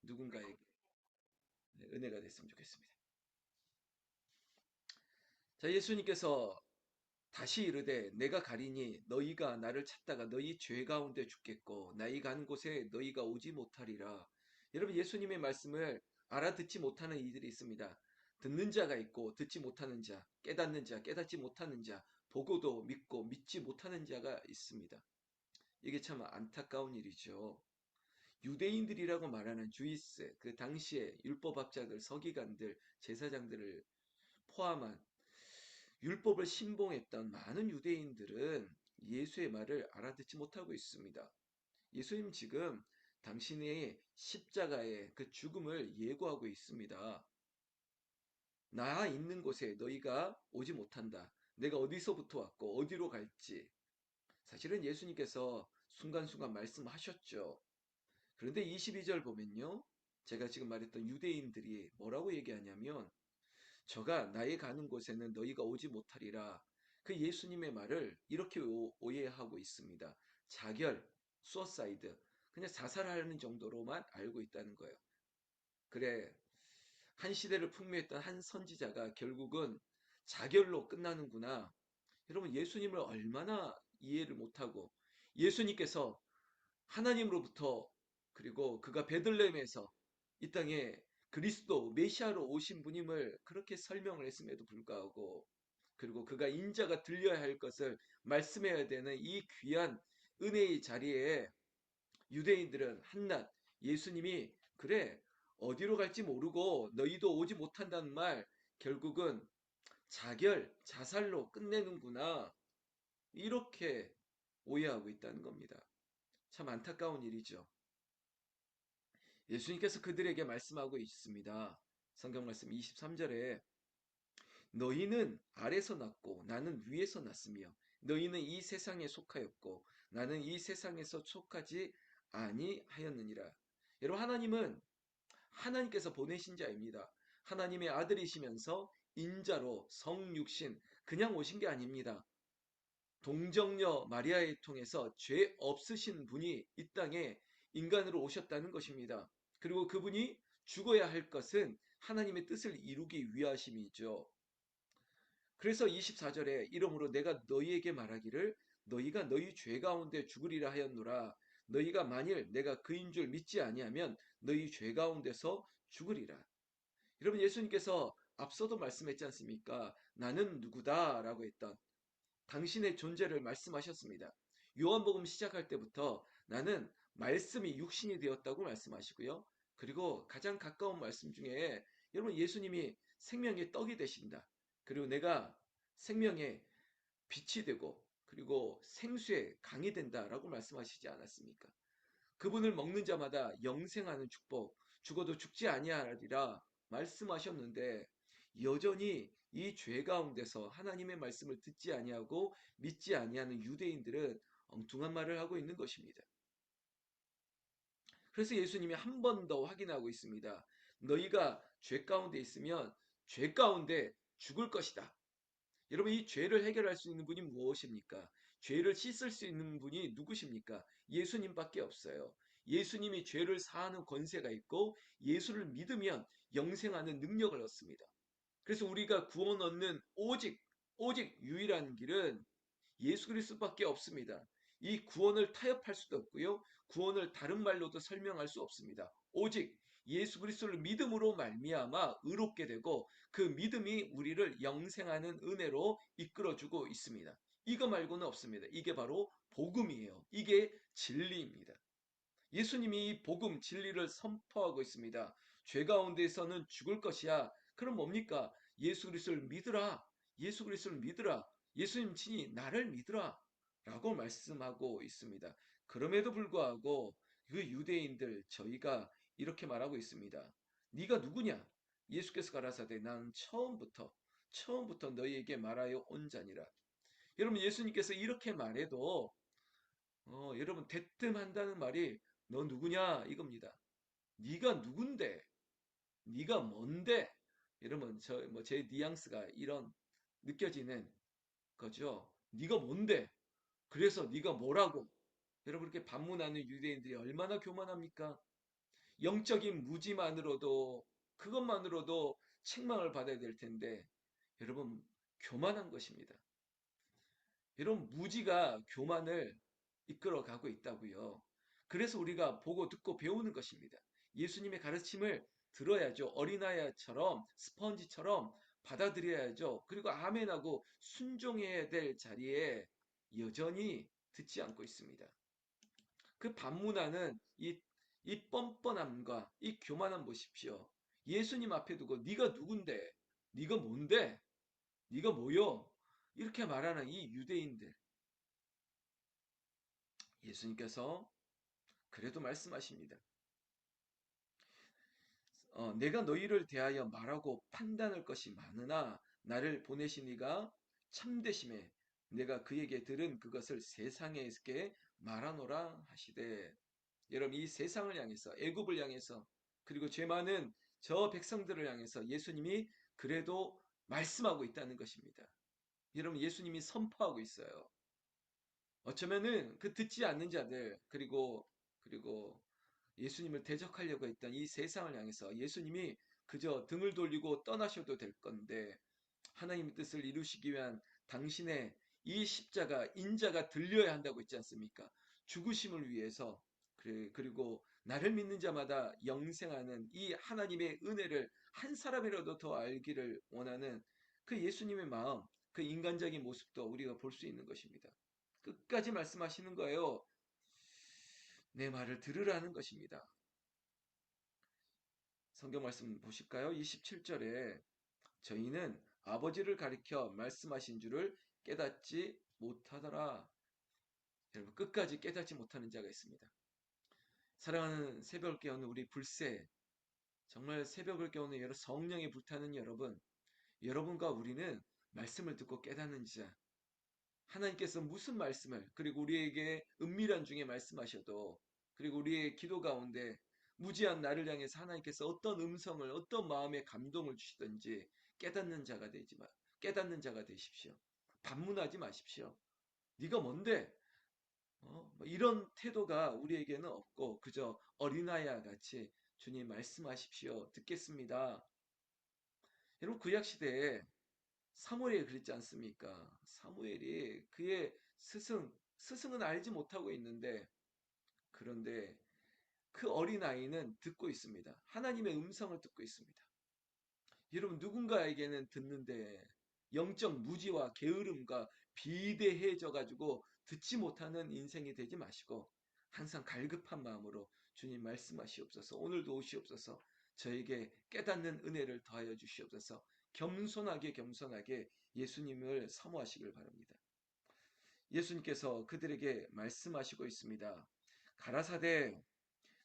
누군가에게 은혜가 됐으면 좋겠습니다. 자, 예수님께서 다시 이르되 내가 가리니 너희가 나를 찾다가 너희 죄 가운데 죽겠고 나의 가는 곳에 너희가 오지 못하리라. 여러분, 예수님의 말씀을 알아듣지 못하는 이들이 있습니다. 듣는 자가 있고 듣지 못하는 자, 깨닫는 자, 깨닫지 못하는 자, 보고도 믿고 믿지 못하는 자가 있습니다. 이게 참 안타까운 일이죠. 유대인들이라고 말하는 주이스, 그 당시에 율법학자들, 서기관들, 제사장들을 포함한 율법을 신봉했던 많은 유대인들은 예수의 말을 알아듣지 못하고 있습니다. 예수님 지금 당신의 십자가의 그 죽음을 예고하고 있습니다. 나 있는 곳에 너희가 오지 못한다. 내가 어디서부터 왔고 어디로 갈지. 사실은 예수님께서 순간순간 말씀하셨죠. 그런데 22절 보면요. 제가 지금 말했던 유대인들이 뭐라고 얘기하냐면 저가 나의 가는 곳에는 너희가 오지 못하리라. 그 예수님의 말을 이렇게 오해하고 있습니다. 자결, 수어사이드, 그냥 자살하는 정도로만 알고 있다는 거예요. 그래, 한 시대를 풍미했던 한 선지자가 결국은 자결로 끝나는구나. 여러분, 예수님을 얼마나 이해를 못하고 예수님께서 하나님으로부터 그리고 그가 베들레헴에서 이 땅에 그리스도 메시아로 오신 분임을 그렇게 설명을 했음에도 불구하고 그리고 그가 인자가 들려야 할 것을 말씀해야 되는 이 귀한 은혜의 자리에 유대인들은 한낱 예수님이 그래 어디로 갈지 모르고 너희도 오지 못한다는 말 결국은 자결, 자살로 끝내는구나 이렇게 오해하고 있다는 겁니다. 참 안타까운 일이죠. 예수님께서 그들에게 말씀하고 있습니다. 성경 말씀 23절에 너희는 아래서 났고 나는 위에서 났으며 너희는 이 세상에 속하였고 나는 이 세상에서 속하지 아니하였느니라. 여러분, 하나님은 하나님께서 보내신 자입니다. 하나님의 아들이시면서 인자로 성육신 그냥 오신 게 아닙니다. 동정녀 마리아를 통해서 죄 없으신 분이 이 땅에 인간으로 오셨다는 것입니다. 그리고 그분이 죽어야 할 것은 하나님의 뜻을 이루기 위하심이죠. 그래서 24절에 이러므로 내가 너희에게 말하기를 너희가 너희 죄 가운데 죽으리라 하였노라. 너희가 만일 내가 그인 줄 믿지 아니하면 너희 죄 가운데서 죽으리라. 여러분, 예수님께서 앞서도 말씀했지 않습니까? 나는 누구다라고 했던 당신의 존재를 말씀하셨습니다. 요한복음 시작할 때부터 나는 말씀이 육신이 되었다고 말씀하시고요. 그리고 가장 가까운 말씀 중에 여러분, 예수님이 생명의 떡이 되신다. 그리고 내가 생명의 빛이 되고 그리고 생수의 강이 된다라고 말씀하시지 않았습니까? 그분을 먹는 자마다 영생하는 축복, 죽어도 죽지 아니하리라 말씀하셨는데 여전히 이 죄 가운데서 하나님의 말씀을 듣지 아니하고 믿지 아니하는 유대인들은 엉뚱한 말을 하고 있는 것입니다. 그래서 예수님이 한 번 더 확인하고 있습니다. 너희가 죄 가운데 있으면 죄 가운데 죽을 것이다. 여러분, 이 죄를 해결할 수 있는 분이 무엇입니까? 죄를 씻을 수 있는 분이 누구십니까? 예수님밖에 없어요. 예수님이 죄를 사하는 권세가 있고 예수를 믿으면 영생하는 능력을 얻습니다. 그래서 우리가 구원 얻는 오직 유일한 길은 예수 그리스도밖에 없습니다. 이 구원을 타협할 수도 없고요. 구원을 다른 말로도 설명할 수 없습니다. 오직 예수 그리스도를 믿음으로 말미암아 의롭게 되고 그 믿음이 우리를 영생하는 은혜로 이끌어주고 있습니다. 이거 말고는 없습니다. 이게 바로 복음이에요. 이게 진리입니다. 예수님이 이 복음 진리를 선포하고 있습니다. 죄 가운데서는 죽을 것이야. 그럼 뭡니까? 예수 그리스도를 믿으라. 예수 그리스도를 믿으라. 예수님 친히 나를 믿으라. 라고 말씀하고 있습니다. 그럼에도 불구하고 그 유대인들 저희가 이렇게 말하고 있습니다. 네가 누구냐? 예수께서 가라사대 나는 처음부터 너희에게 말하여 온 자니라. 여러분, 예수님께서 이렇게 말해도 여러분 대뜸한다는 말이 너 누구냐 이겁니다. 네가 누군데? 네가 뭔데? 여러분 저 뭐 제 뉘앙스가 이런 느껴지는 거죠. 네가 뭔데? 그래서 네가 뭐라고? 여러분 이렇게 반문하는 유대인들이 얼마나 교만합니까? 영적인 무지만으로도 그것만으로도 책망을 받아야 될 텐데 여러분 교만한 것입니다. 여러분 무지가 교만을 이끌어가고 있다고요. 그래서 우리가 보고 듣고 배우는 것입니다. 예수님의 가르침을 들어야죠. 어린아이처럼 스펀지처럼 받아들여야죠. 그리고 아멘하고 순종해야 될 자리에 여전히 듣지 않고 있습니다. 그 반문하는 이 뻔뻔함과 이 교만함 보십시오. 예수님 앞에 두고 네가 누군데? 네가 뭔데? 네가 뭐여? 이렇게 말하는 이 유대인들. 예수님께서 그래도 말씀하십니다. 내가 너희를 대하여 말하고 판단할 것이 많으나 나를 보내신 이가 참되심에 내가 그에게 들은 그것을 세상에게 말하노라 하시되 여러분 이 세상을 향해서 애굽을 향해서 그리고 죄 많은 저 백성들을 향해서 예수님이 그래도 말씀하고 있다는 것입니다. 여러분 예수님이 선포하고 있어요. 어쩌면은 그 듣지 않는 자들 그리고 예수님을 대적하려고 했던 이 세상을 향해서 예수님이 그저 등을 돌리고 떠나셔도 될 건데 하나님의 뜻을 이루시기 위한 당신의 이 십자가 인자가 들려야 한다고 했지 않습니까? 죽으심을 위해서 그리고 나를 믿는 자마다 영생하는 이 하나님의 은혜를 한 사람이라도 더 알기를 원하는 그 예수님의 마음, 그 인간적인 모습도 우리가 볼 수 있는 것입니다. 끝까지 말씀하시는 거예요. 내 말을 들으라는 것입니다. 성경 말씀 보실까요? 27절에 저희는 아버지를 가리켜 말씀하신 줄을 깨닫지 못하더라. 여러분 끝까지 깨닫지 못하는 자가 있습니다. 사랑하는 새벽을 깨우는 우리 불새 정말 새벽을 깨우는 여러 성령에 불타는 여러분 여러분과 우리는 말씀을 듣고 깨닫는 자 하나님께서 무슨 말씀을 그리고 우리에게 은밀한 중에 말씀하셔도 그리고 우리의 기도 가운데 무지한 나를 향해서 하나님께서 어떤 음성을 어떤 마음의 감동을 주시든지 깨닫는 자가 깨닫는 자가 되십시오. 반문하지 마십시오. 네가 뭔데? 뭐 이런 태도가 우리에게는 없고 그저 어린아이와 같이 주님 말씀하십시오. 듣겠습니다. 여러분 구약 시대에 사무엘이 그랬지 않습니까? 사무엘이 그의 스승은 알지 못하고 있는데, 그런데 그 어린아이는 듣고 있습니다. 하나님의 음성을 듣고 있습니다. 여러분, 누군가에게는 듣는데, 영적 무지와 게으름과 비대해져 가지고 듣지 못하는 인생이 되지 마시고, 항상 갈급한 마음으로 주님 말씀하시옵소서, 오늘도 오시옵소서, 저에게 깨닫는 은혜를 더하여 주시옵소서, 겸손하게 예수님을 사모하시길 바랍니다. 예수님께서 그들에게 말씀하시고 있습니다. 가라사대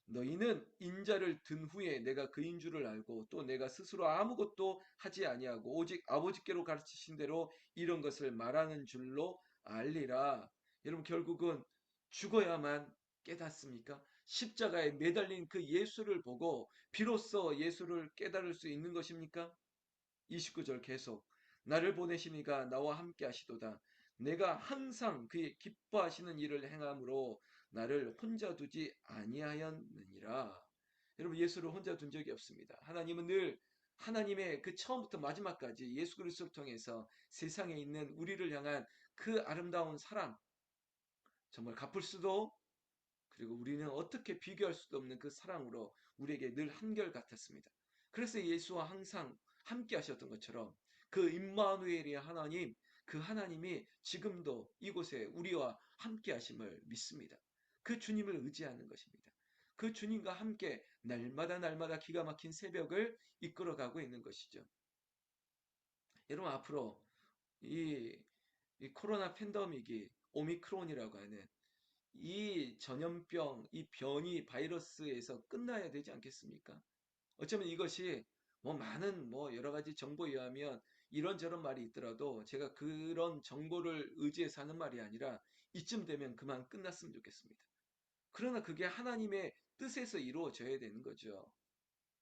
너희는 인자를 든 후에 내가 그인 줄을 알고 또 내가 스스로 아무것도 하지 아니하고 오직 아버지께로 가르치신 대로 이런 것을 말하는 줄로 알리라. 여러분 결국은 죽어야만 깨닫습니까? 십자가에 매달린 그 예수를 보고 비로소 예수를 깨달을 수 있는 것입니까? 29절 계속 나를 보내신 이가 나와 함께 하시도다. 내가 항상 그의 기뻐하시는 일을 행함으로 나를 혼자 두지 아니하였느니라. 여러분 예수를 혼자 둔 적이 없습니다. 하나님은 늘 하나님의 그 처음부터 마지막까지 예수 그리스도를 통해서 세상에 있는 우리를 향한 그 아름다운 사랑 정말 갚을 수도 그리고 우리는 어떻게 비교할 수도 없는 그 사랑으로 우리에게 늘 한결같았습니다. 그래서 예수와 항상 함께 하셨던 것처럼 그 임마누엘의 하나님, 그 하나님이 지금도 이곳에 우리와 함께 하심을 믿습니다. 그 주님을 의지하는 것입니다. 그 주님과 함께 날마다 기가 막힌 새벽을 이끌어가고 있는 것이죠. 여러분 앞으로 이, 이 코로나 팬데믹이 오미크론이라고 하는 이 전염병, 이 변이 바이러스에서 끝나야 되지 않겠습니까? 어쩌면 이것이 뭐 많은 뭐 여러 가지 정보에 의하면 이런저런 말이 있더라도 제가 그런 정보를 의지해서 하는 말이 아니라 이쯤 되면 그만 끝났으면 좋겠습니다. 그러나 그게 하나님의 뜻에서 이루어져야 되는 거죠.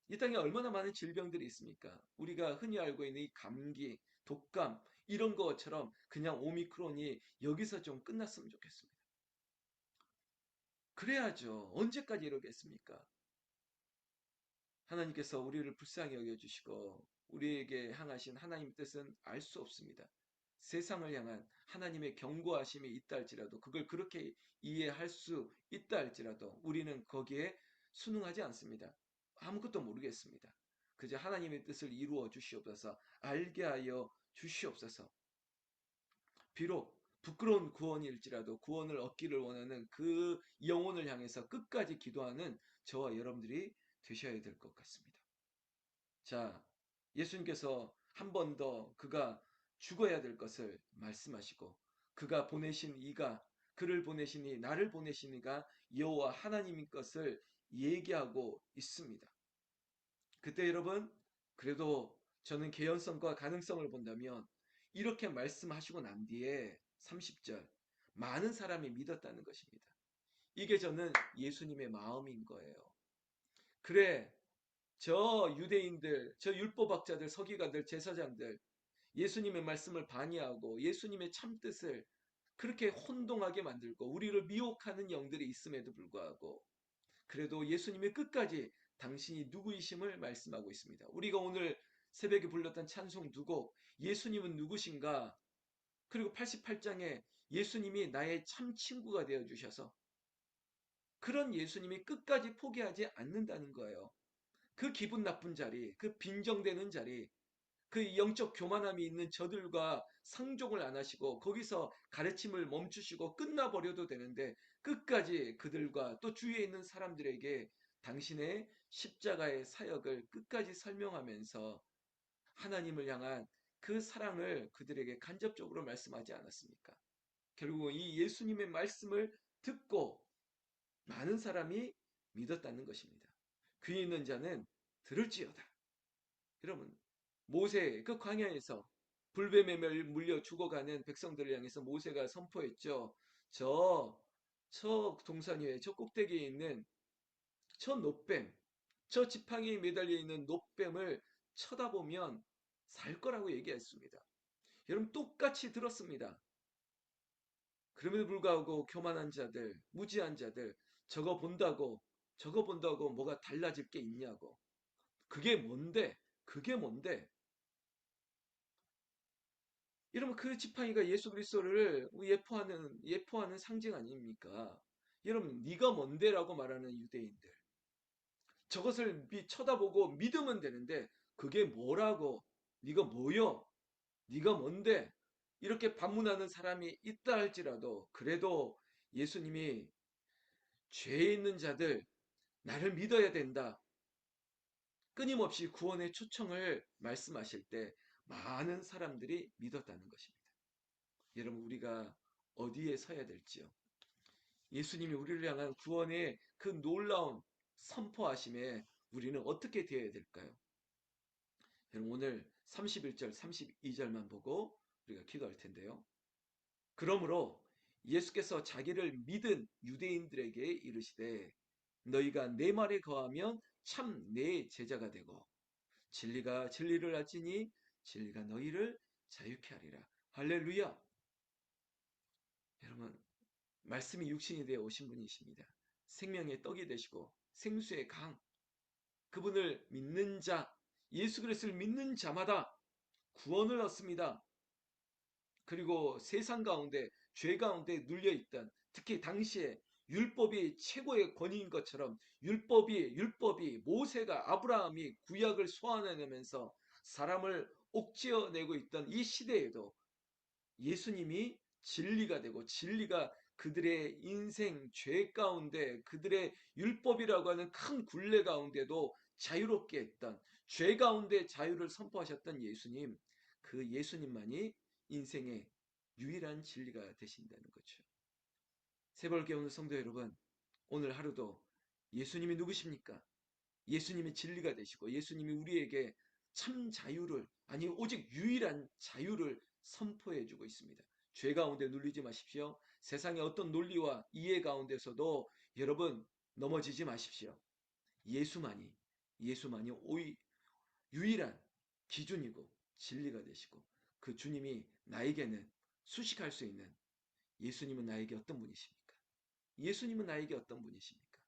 이 땅에 얼마나 많은 질병들이 있습니까? 우리가 흔히 알고 있는 이 감기, 독감 이런 것처럼 그냥 오미크론이 여기서 좀 끝났으면 좋겠습니다. 그래야죠. 언제까지 이러겠습니까? 하나님께서 우리를 불쌍히 여겨주시고 우리에게 향하신 하나님의 뜻은 알 수 없습니다. 세상을 향한 하나님의 경고하심이 있다 할지라도 그걸 그렇게 이해할 수 있다 할지라도 우리는 거기에 순응하지 않습니다. 아무것도 모르겠습니다. 그저 하나님의 뜻을 이루어 주시옵소서, 알게 하여 주시옵소서. 비록 부끄러운 구원일지라도 구원을 얻기를 원하는 그 영혼을 향해서 끝까지 기도하는 저와 여러분들이 되셔야 될 것 같습니다. 자, 예수님께서 한 번 더 그가 죽어야 될 것을 말씀하시고 그가 보내신 이가 그를 보내시니 나를 보내시니가 여호와 하나님인 것을 얘기하고 있습니다. 그때 여러분, 그래도 저는 개연성과 가능성을 본다면 이렇게 말씀하시고 난 뒤에 30절 많은 사람이 믿었다는 것입니다. 이게 저는 예수님의 마음인 거예요. 그래, 저 유대인들, 저 율법학자들, 서기관들, 제사장들 예수님의 말씀을 반의하고 예수님의 참뜻을 그렇게 혼동하게 만들고 우리를 미혹하는 영들이 있음에도 불구하고 그래도 예수님이 끝까지 당신이 누구이심을 말씀하고 있습니다. 우리가 오늘 새벽에 불렀던 찬송 두 곡, 예수님은 누구신가? 그리고 88장에 예수님이 나의 참 친구가 되어 주셔서 그런 예수님이 끝까지 포기하지 않는다는 거예요. 그 기분 나쁜 자리, 그 빈정대는 자리, 그 영적 교만함이 있는 저들과 상종을 안 하시고 거기서 가르침을 멈추시고 끝나버려도 되는데 끝까지 그들과 또 주위에 있는 사람들에게 당신의 십자가의 사역을 끝까지 설명하면서 하나님을 향한 그 사랑을 그들에게 간접적으로 말씀하지 않았습니까? 결국 이 예수님의 말씀을 듣고 많은 사람이 믿었다는 것입니다. 귀 있는 자는 들을지어다. 여러분, 모세 그 광야에서 불뱀에 물려 죽어가는 백성들을 향해서 모세가 선포했죠. 저, 저 동산 위에 저 꼭대기에 있는 저 놋뱀, 저 지팡이에 매달려 있는 놋뱀을 쳐다보면 살 거라고 얘기했습니다. 여러분 똑같이 들었습니다. 그럼에도 불구하고 교만한 자들, 무지한 자들, 저거 본다고 뭐가 달라질 게 있냐고. 그게 뭔데? 그게 뭔데? 여러분 그 지팡이가 예수 그리스도를 예포하는 상징 아닙니까? 여러분 네가 뭔데라고 말하는 유대인들 저것을 쳐다보고 믿으면 되는데 그게 뭐라고 네가 뭐여? 네가 뭔데? 이렇게 반문하는 사람이 있다 할지라도 그래도 예수님이 죄 있는 자들 나를 믿어야 된다. 끊임없이 구원의 초청을 말씀하실 때 많은 사람들이 믿었다는 것입니다. 여러분 우리가 어디에 서야 될지요. 예수님이 우리를 향한 구원의 그 놀라운 선포하심에 우리는 어떻게 되어야 될까요? 여러분 오늘 31절, 32절만 보고 우리가 기도할 텐데요. 그러므로 예수께서 자기를 믿은 유대인들에게 이르시되 너희가 내 말에 거하면 참 내 제자가 되고 진리가 진리를 알지니 진리가 너희를 자유케 하리라. 할렐루야. 여러분 말씀이 육신이 되어 오신 분이십니다. 생명의 떡이 되시고 생수의 강, 그분을 믿는 자, 예수 그리스도를 믿는 자마다 구원을 얻습니다. 그리고 세상 가운데 죄 가운데 눌려 있던 특히 당시에 율법이 최고의 권위인 것처럼 율법이 모세가 아브라함이 구약을 소환해내면서 사람을 옥죄어내고 있던 이 시대에도 예수님이 진리가 되고 진리가 그들의 인생 죄 가운데 그들의 율법이라고 하는 큰 굴레 가운데도 자유롭게 했던 죄 가운데 자유를 선포하셨던 예수님 그 예수님만이 인생의 유일한 진리가 되신다는 거죠. 세벌교회 오늘 성도 여러분 오늘 하루도 예수님이 누구십니까? 예수님이 진리가 되시고 예수님이 우리에게 참 자유를 아니 오직 유일한 자유를 선포해 주고 있습니다. 죄 가운데 눌리지 마십시오. 세상의 어떤 논리와 이해 가운데서도 여러분 넘어지지 마십시오. 예수만이 예수만이 유일한 기준이고 진리가 되시고 그 주님이 나에게는 수식할 수 있는 예수님은 나에게 어떤 분이십니까? 예수님은 나에게 어떤 분이십니까?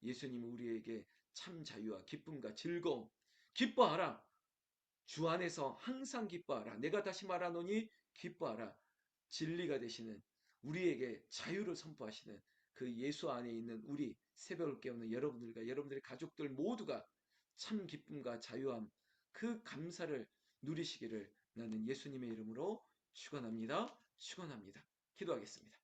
예수님은 우리에게 참 자유와 기쁨과 즐거움. 기뻐하라. 주 안에서 항상 기뻐하라. 내가 다시 말하노니 기뻐하라. 진리가 되시는 우리에게 자유를 선포하시는 그 예수 안에 있는 우리 새벽을 깨우는 여러분들과 여러분들의 가족들 모두가 참 기쁨과 자유함 그 감사를 누리시기를 나는 예수님의 이름으로 축원합니다. 축원합니다. 기도하겠습니다.